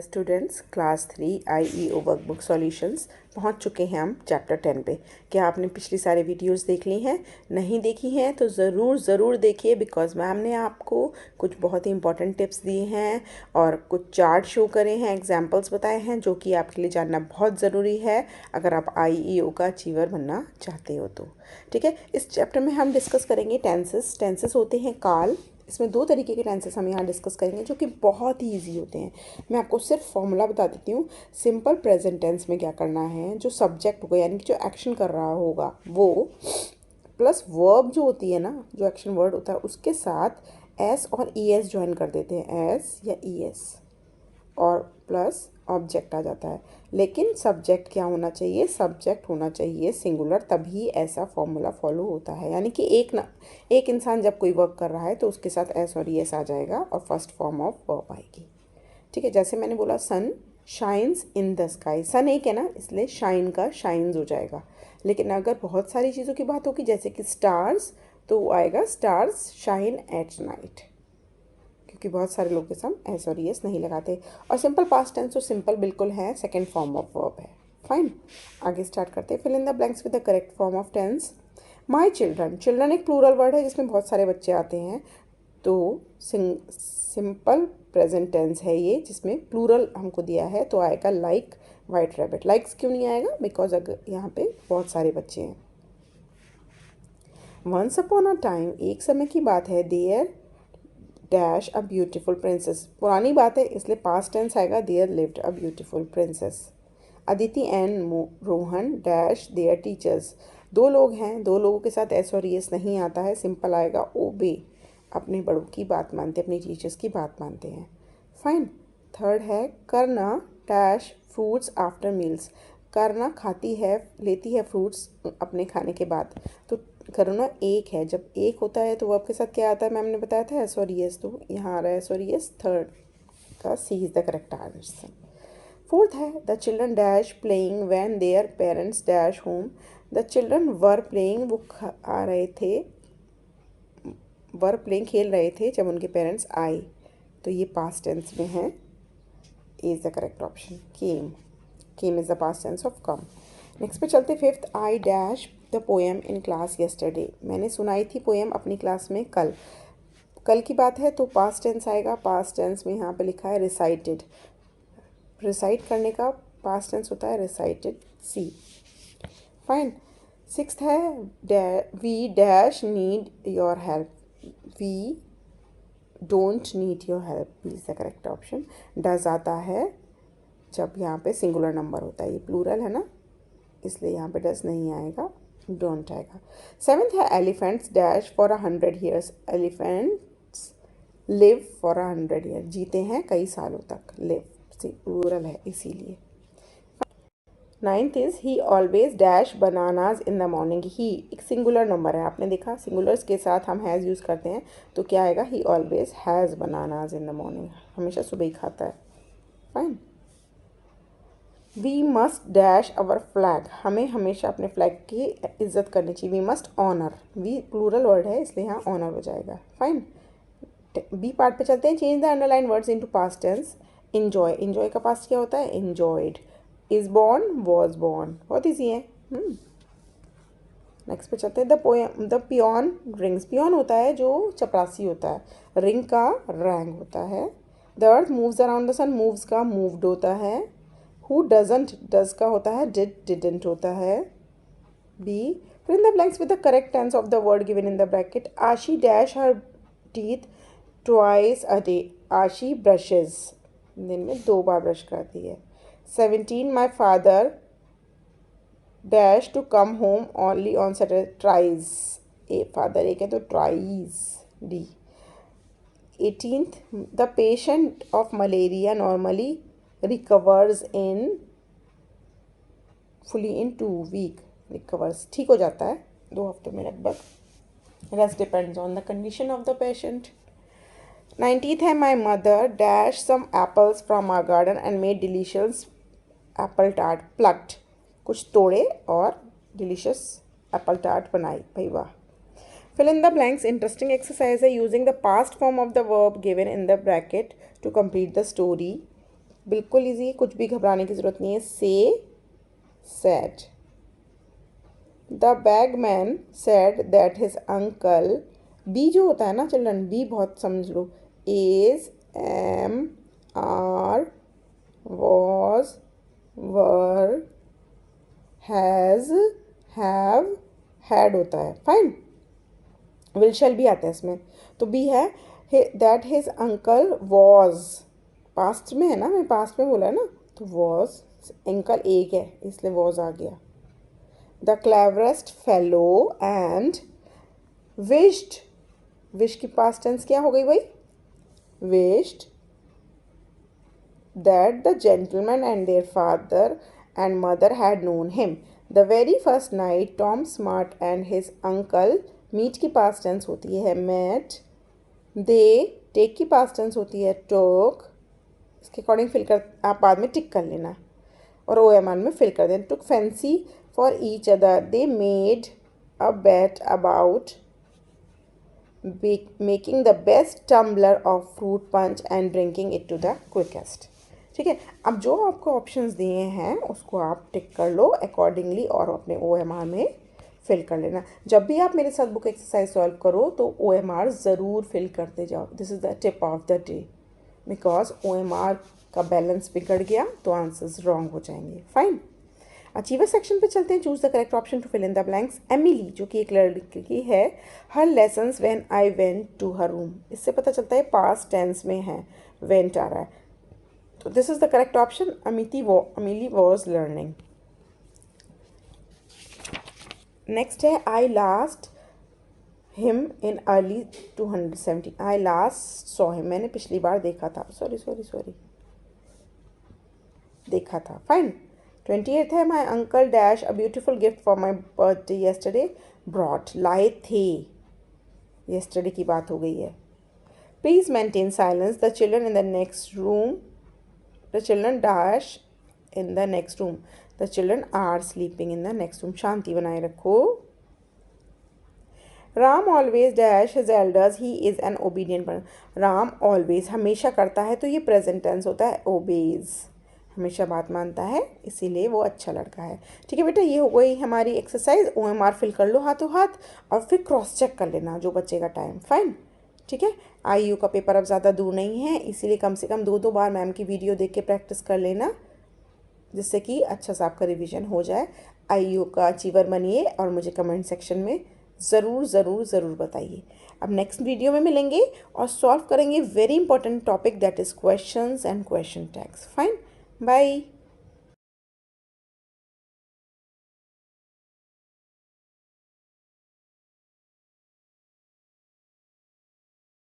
Dear students, class 3 IEO workbook solutions पहुंच चुके हैं हम चैप्टर 10 पे। क्या आपने पिछली सारी वीडियोस देख ली हैं? नहीं देखी हैं तो ज़रूर देखिए, बिकॉज मैम ने आपको कुछ बहुत ही इंपॉर्टेंट टिप्स दिए हैं और कुछ चार्ट शो करे हैं, एग्जांपल्स बताए हैं, जो कि आपके लिए जानना बहुत ज़रूरी है अगर आप IEO का अचीवर बनना चाहते हो तो। ठीक है, इस चैप्टर में हम डिस्कस करेंगे टेंसेस। टेंसेस होते हैं काल। इसमें दो तरीके के टेंसेस हम यहाँ डिस्कस करेंगे जो कि बहुत ही ईजी होते हैं। मैं आपको सिर्फ फॉर्मूला बता देती हूँ। सिंपल प्रेजेंट टेंस में क्या करना है, जो सब्जेक्ट होगा यानी कि जो एक्शन कर रहा होगा वो, प्लस वर्ब जो होती है ना, जो एक्शन वर्ड होता है उसके साथ एस और ES ज्वाइन कर देते हैं, एस या ES, और प्लस ऑब्जेक्ट आ जाता है। लेकिन सब्जेक्ट क्या होना चाहिए? सब्जेक्ट होना चाहिए सिंगुलर, तभी ऐसा फॉर्मूला फॉलो होता है। यानी कि एक इंसान जब कोई वर्क कर रहा है तो उसके साथ एस और ES आ जाएगा और फर्स्ट फॉर्म ऑफ वर्ब आएगी। ठीक है, जैसे मैंने बोला sun shines in the sky, sun एक है ना, इसलिए शाइन का शाइन्स हो जाएगा। लेकिन अगर बहुत सारी चीज़ों की बात होगी जैसे कि स्टार्स, तो वो आएगा स्टार्स शाइन एट नाइट, क्योंकि बहुत सारे लोग के साथ एस और ES नहीं लगाते। और सिंपल पास्ट टेंस तो सिंपल बिल्कुल है, सेकेंड फॉर्म ऑफ वर्ब है। फाइन, आगे स्टार्ट करते हैं। Fill in the blanks with the correct form of tense. My children, children एक प्लूरल वर्ड है जिसमें बहुत सारे बच्चे आते हैं, तो सिंपल प्रेजेंट टेंस है ये, जिसमें प्लूरल हमको दिया है तो आएगा लाइक वाइट रैबिट। लाइक्स क्यों नहीं आएगा? बिकॉज अगर यहाँ पे बहुत सारे बच्चे हैं। वंस अपॉन अ टाइम, एक समय की बात है, there dash a beautiful princess, पुरानी बात है इसलिए पास्ट टेंस आएगा, there lived a beautiful princess. Aditi and Rohan dash their teachers, दो लोग हैं, दो लोगों के साथ एस और ES नहीं आता है, सिंपल आएगा ओबे, अपने बड़ों की बात मानते, अपनी टीचर्स की बात मानते हैं। फाइन, थर्ड है करना डैश फ्रूट्स आफ्टर मील्स, करना खाती है, लेती है फ्रूट्स अपने खाने के बाद। तो करना एक है, जब एक होता है तो वर्ब के साथ क्या आता है, मैम ने बताया था एस और ES, तो यहाँ आ रहा है एस और ES, थर्ड का C is the correct answer. Fourth है the children dash playing when their parents dash home, the children were playing, वो आ रहे थे, वर प्लेइंग खेल रहे थे जब उनके पेरेंट्स आए, तो ये पास्ट टेंस में है, is the correct option. Came is the past tense of come. Next पे चलते, fifth, I dash the poem in class yesterday, मैंने सुनाई थी पोएम अपनी क्लास में कल। कल की बात है तो पास्ट टेंस आएगा, पास्ट टेंस में यहाँ पे लिखा है रिसाइटेड, रिसाइट करने का पास्ट टेंस होता है रिसाइटेड, C। फाइन, सिक्स्थ है we dash need your help, we don't need your help, is the correct option. Does आता है जब यहाँ पे सिंगुलर नंबर होता है, ये प्लूरल है ना, इसलिए यहाँ पे डज नहीं आएगा, डोंट आएगा। सेवेंथ है elephants dash for 100 years, elephants live for 100 year, जीते हैं कई सालों तक, लिव प्लूरल है इसीलिए। Ninth is he always dash bananas in the morning, he एक सिंगुलर नंबर है, आपने देखा सिंगुलर्स के साथ हम हैज़ यूज़ करते हैं, तो क्या आएगा, he always has bananas in the morning, हमेशा सुबह ही खाता है। Fine, we must dash our flag, हमें हमेशा अपने फ्लैग की इज्जत करनी चाहिए, we must honour, we plural word है इसलिए यहाँ ऑनर हो जाएगा। फाइन, बी पार्ट पे चलते हैं। Change the underline words into past tense. Enjoy, enjoy का पास्ट क्या होता है, enjoyed. Is born, was born, बहुत ईजी है। नेक्स्ट पे चलते हैं, the poem the peon rings, peon होता है जो चपरासी होता है, रिंग का रैंग होता है। The earth moves around the sun, moves का मूव्ड होता है। हु डजंट, डज का होता है डिड, डिडंट होता है। B, fill in the blanks with the correct tense of the word given in the bracket. Ashi dash her teeth twice a day, Ashi brushes, दिन में 2 बार ब्रश करती है। 17, my father dash to come home only on Saturday, tries, a father एक है तो tries, D। 18th, the patient of malaria normally recovers in fully in 2 week, recovers ठीक हो जाता है 2 हफ्ते में लगभग, rest depends on the condition of the patient. 19th है my mother dash some apples from our garden and made delicious apple tart, plucked, कुछ तोड़े और डिलीशियस एप्पल टार्ट बनाई, भाई वाह। Fill in the blanks, interesting exercise है, using the past form of the verb given in the bracket to complete the story. बिल्कुल easy, कुछ भी घबराने की ज़रूरत नहीं है। से sad. The bagman said that his uncle, B जो होता है ना चिल्ड्रन, बी बहुत समझ लो, is, am, are, was, were, has, have, had होता है। फाइन, विल शैल भी आता है इसमें। तो बी है that his uncle was, past में है ना, मैं पास्ट में बोला है ना, तो वॉज, अंकल एक है इसलिए वॉज आ गया। The cleverest fellow and wished, wish की पास्ट टेंस क्या हो गई भाई, wished that the gentleman and their father and mother had known him. The very first night, Tom Smart and his uncle, meet की past tense होती है met, they take की past tense होती है took, इसके अकॉर्डिंग फिल कर, आप बाद में टिक कर लेना और ओ एम आर में फिल कर देना। took fancy for each other, they made a bet about making the best tumbler of fruit punch and drinking it to the quickest। ठीक है, अब जो आपको ऑप्शंस दिए हैं उसको आप टिक कर लो अकॉर्डिंगली और अपने ओ एम आर में फिल कर लेना। जब भी आप मेरे साथ बुक एक्सरसाइज सॉल्व करो तो ओ एम आर ज़रूर फिल करते जाओ। This is the tip of the day, because O M R का बैलेंस बिगड़ गया तो आंसर्स रॉन्ग हो जाएंगे। फाइन, अचीवर सेक्शन पे चलते हैं। Choose the correct option to fill in the blanks. Emily जो कि एक लड़की है, her lessons when I went to her room, इससे पता चलता है पास्ट टेंस में है, वेंट आ रहा है, तो this is the correct option. Emily was learning. Next है I last him in early 270, I last saw him, मैंने पिछली बार देखा था, सॉरी देखा था। फाइन। 28th है my uncle dash a beautiful gift for my birthday yesterday brought, लाए थे, येस्टरडे की बात हो गई है। Please maintain silence, the children in the next room, the children dash in the next room, the children are sleeping in the next room, शांति बनाए रखो। Ram always dash his elders, he is an obedient person, Ram always हमेशा करता है तो ये present tense होता है, ओबेज हमेशा बात मानता है इसीलिए वो अच्छा लड़का है। ठीक है बेटा, ये हो गई हमारी exercise. O M R fill कर लो हाथों हाथ और फिर क्रॉस चेक कर लेना जो बचेगा टाइम। फाइन, ठीक है। IU का पेपर अब ज़्यादा दूर नहीं है, इसीलिए कम से कम 2 बार मैम की वीडियो देख के प्रैक्टिस कर लेना, जिससे कि अच्छा सा आपका रिविजन हो जाए। IU का अचीवर बनिए और मुझे कमेंट सेक्शन में ज़रूर बताइए। अब नेक्स्ट वीडियो में मिलेंगे और सॉल्व करेंगे very important topic that is questions and question tags. Fine, bye.